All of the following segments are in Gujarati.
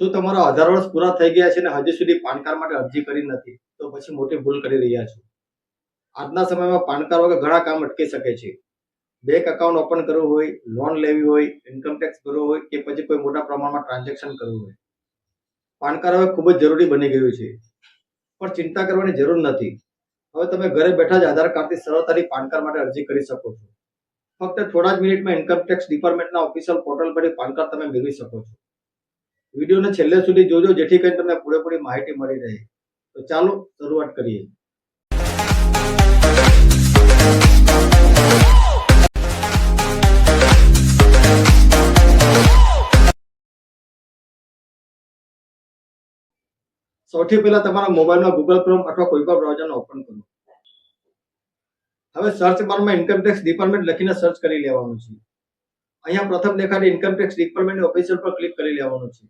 શું તમારા 18 વર્ષ પૂરા થઈ ગયા છે અને હજી સુધી પાન કાર્ડ માટે અરજી કરી નથી તો પછી મોટી ભૂલ કરી રહ્યા છો. આજના સમયમાં પાન કાર્ડ વગર ઘણા કામ અટકી શકે છે. બેંક એકાઉન્ટ ઓપન કરવું હોય, લોન લેવી હોય, ઇન્કમ ટેક્સ ભરવો હોય કે પછી કોઈ મોટા પ્રમાણમાં ટ્રાન્ઝેક્શન કરવું હોય, પાન કાર્ડ હવે ખૂબ જ જરૂરી બની ગયું છે. પણ ચિંતા કરવાની જરૂર નથી. હવે તમે ઘરે બેઠા જ આધાર કાર્ડથી સરળતાથી પાન કાર્ડ માટે અરજી કરી શકો છો. ફક્ત થોડા જ મિનિટમાં ઇન્કમ ટેક્સ ડિપાર્ટમેન્ટના ઓફિશિયલ પોર્ટલ પરથી પાન કાર્ડ તમે મેળવી શકો છો. વિડીયોને છેલ્લે સુધી જોજો જેથી કરીને તમને પૂરેપૂરી માહિતી મળી રહે. તો ચાલો શરૂઆત કરીએ. સૌથી પહેલા તમારા મોબાઈલમાં ગૂગલ ક્રોમ અથવા કોઈ પણ બ્રાઉઝરને ઓપન કરો. હવે સર્ચ બારમાં ઇન્કમ ટેક્સ ડિપાર્ટમેન્ટ લખીને સર્ચ કરી લેવાનું છે. અહીંયા પ્રથમ દેખાતી ઇન્કમ ટેક્સ ડિપાર્ટમેન્ટની ઓફિશિયલ પર ક્લિક કરી લેવાનું છે.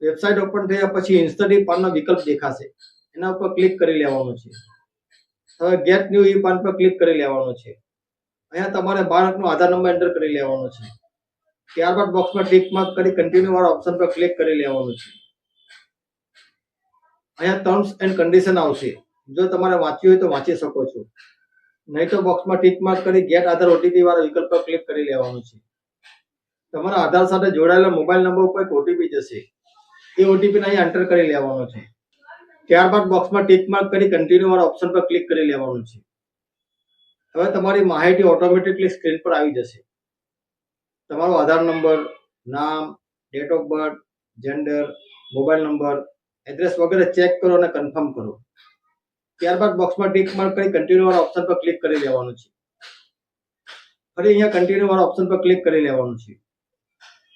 વેબસાઇટ ઓપન થયા પછી ઇન્સ્ટન્ટ ઈ પાનનો વિકલ્પ દેખાશે, એના ઉપર ક્લિક કરી લેવાનું છે. હવે ગેટ ન્યૂ ઈ પાન પર ક્લિક કરી લેવાનું છે. અહીંયા તમારે 12 અંકનો આધાર નંબર એન્ટર કરી લેવાનો છે. ત્યારબાદ બોક્સમાં ટિક માર્ક કરી કન્ટિન્યુ વાળા ઓપ્શન પર ક્લિક કરી લેવાનું છે. અહીંયા ટર્મ્સ એન્ડ કન્ડિશન આવશે. જો તમારે વાંચવું હોય તો વાંચી શકો છો, નહીં તો બોક્સમાં ટિક માર્ક કરી ગેટ આધાર ઓટીપી વાળા વિકલ્પ પર ક્લિક કરી લેવાનું છે. તમારા આધાર સાથે જોડાયેલા મોબાઈલ નંબર ઉપર એક ઓટીપી જશે, એ ઓટીપી અહીં એન્ટર કરી લેવાનો છે. ત્યારબાદ બોક્સમાં ટિક માર્ક કરી કન્ટિન્યુ વાળા ઓપ્શન પર ક્લિક કરી લેવાનું છે. હવે તમારી માહિતી ઓટોમેટિકલી સ્ક્રીન પર આવી જશે. તમારો આધાર નંબર, નામ, date of birth, gender, mobile number, address વગેરે ચેક કરો અને કન્ફર્મ કરો. ત્યારબાદ બોક્સમાં ટિક માર્ક કરી કન્ટિન્યુ વાળા ઓપ્શન પર ક્લિક કરી લેવાનું છે. ફરી અહીંયા કન્ટિન્યુ વાળા ઓપ્શન પર ક્લિક કરી લેવાનું છે.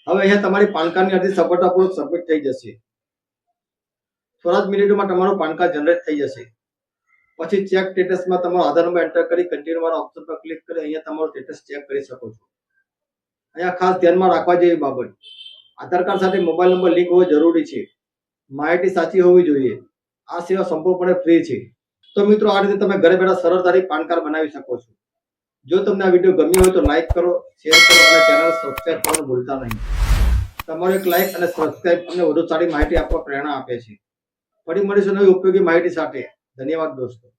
હવે અહીંયા તમારી પાન કાર્ડની અરજી સફળતાપૂર્વક સબમિટ થઈ જશે. થોડા જ મિનિટોમાં તમારું પાન કાર્ડ જનરેટ થઈ જશે. પછી ચેક સ્ટેટસમાં તમારો આધાર નંબર એન્ટર કરી કન્ટિન્યુ વાળા ઓપ્શન પર ક્લિક કરી અહીંયા તમારું સ્ટેટસ ચેક કરી શકો છો. અહીંયા ખાસ ધ્યાનમાં રાખવા જેવી બાબત, આધાર કાર્ડ સાથે મોબાઈલ નંબર લિંક હોવો જરૂરી છે. માહિતી સાચી હોવી જોઈએ. આ સેવા સંપૂર્ણપણે ફ્રી છે. તો મિત્રો, આ રીતે તમે ઘરે બેઠા સરળતાથી પાન કાર્ડ બનાવી શકો છો. જો તમને આ વિડીયો ગમ્યો હોય તો લાઈક કરો, શેર કરો અને ચેનલ સબસ્ક્રાઇબ કરવાનું ભૂલતા નહીં. તમારો એક લાઈક અને સબસ્ક્રાઇબ અમને વધુ સારી માહિતી આપવા પ્રેરણા આપે છે. ફરી મળીશું નવી ઉપયોગી માહિતી સાથે. ધન્યવાદ દોસ્તો.